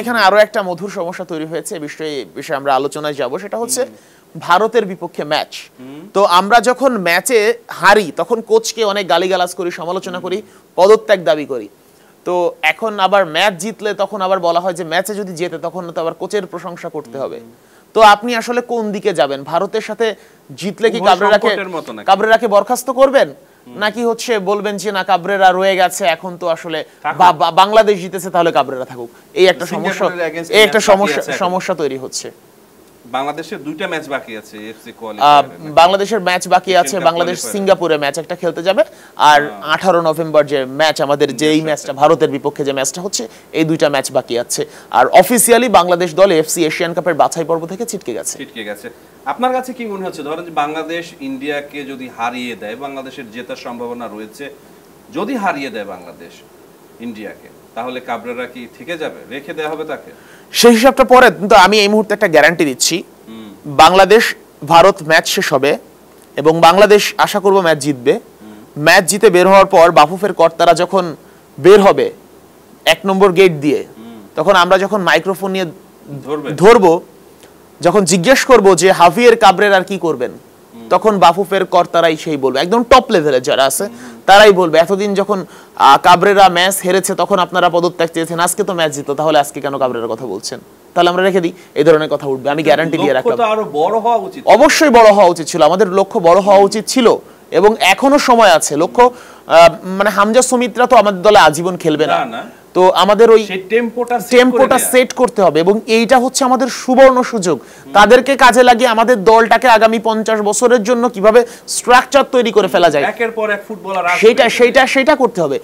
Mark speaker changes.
Speaker 1: এখানে আরো একটা মধুর সমস্যা তৈরি হয়েছে, বিষয়ে আমরা আলোচনায় যাব, সেটা হচ্ছে ভারতের বিপক্ষে ম্যাচ। তো আমরা যখন ম্যাচে হারি তখন কোচকে অনেক গালিগালাজ করি, সমালোচনা করি, পদত্যাগ দাবি করি। তো এখন আবার ম্যাচ জিতলে তখন আবার বলা হয় যে ম্যাচে যদি জেতে তখন তো আবার কোচের প্রশংসা করতে হবে। তো আপনি আসলে কোন দিকে যাবেন? ভারতের সাথে জিতলে কি কাবরেরাকে বরখাস্ত করবেন, নাকি হচ্ছে বলবেন যে না কাবরেরা রয়ে গেছে, এখন তো আসলে বাংলাদেশ জিতেছে তাহলে কাবরেরা থাকুক? এই একটা সমস্যা তৈরি হচ্ছে।
Speaker 2: বাংলাদেশের দুইটা ম্যাচ বাকি আছে এফসি কোয়ালিফায়ার,
Speaker 1: বাংলাদেশের ম্যাচ বাকি আছে, বাংলাদেশ সিঙ্গাপুরে ম্যাচ একটা খেলতে যাবে, আর 18 নভেম্বর যে ম্যাচ আমাদের যেই ম্যাচটা ভারতের বিপক্ষে যে ম্যাচটা হচ্ছে, এই দুইটা ম্যাচ বাকি আছে। আর অফিসিয়ালি বাংলাদেশ দল এফসি এশিয়ান কাপের বাছাই পর্ব থেকে ছিটকে গেছে।
Speaker 2: আপনার কাছে কি মনে হচ্ছে, ধরেন যে বাংলাদেশ ইন্ডিয়াকে যদি হারিয়ে দেয়, বাংলাদেশের জেতার সম্ভাবনা রয়েছে, যদি হারিয়ে দেয় বাংলাদেশ ইন্ডিয়াকে, তাহলে কাবরেরা কি থেকে যাবে, রেখে দেওয়া হবে তাকে?
Speaker 1: সেই হিসাবটা পরে, কিন্তু আমি এই মুহূর্তে একটা গ্যারান্টি দিচ্ছি, বাংলাদেশ ভারত ম্যাচ শেষ হবে এবং বাংলাদেশ আশা করব ম্যাচ জিতবে। ম্যাচ জিতে বের হওয়ার পর বাফুফের কর্তারা যখন বের হবে 1 নম্বর গেট দিয়ে, তখন আমরা যখন মাইক্রোফোন নিয়ে ধরবো, যখন জিজ্ঞেস করব যে হাভিয়ের কাবরেরার কি করবেন, তখন বাফুফের কর্তারাই সেই বলবে, একদম টপ লেভেলে যারা আছে তারাই বলবে এতদিন যখন কাবরেরা ম্যাচ হেরেছে তখন আপনারা পদত্যাগ চেয়েছেন, আজকে তো ম্যাচ জিতো, তাহলে আজকে কেন কাবরেরার কথা বলছেন? তাহলে আমরা রেখে দিই, এই ধরনের কথা উঠবে, আমি গ্যারান্টি দিয়ে রাখলাম। অবশ্যই বড় হওয়া উচিত ছিল, আমাদের লক্ষ্য বড় হওয়া উচিত ছিল, এবং এখনো সময় আছে। লক্ষ্য মানে হামজা সুমিত্রা তো আমাদের দলে আজীবন খেলবে না, তো আমাদের ওই টেম্পোটা সেট করতে হবে, এবং এইটা হচ্ছে আমাদের সুবর্ণ সুযোগ। তাদেরকে কাজে লাগিয়ে আমাদের দলটাকে আগামী 50 বছরের জন্য কিভাবে স্ট্রাকচার তৈরি করে ফেলা যায়,
Speaker 2: একের পর এক ফুটবলার
Speaker 1: সেটা করতে হবে।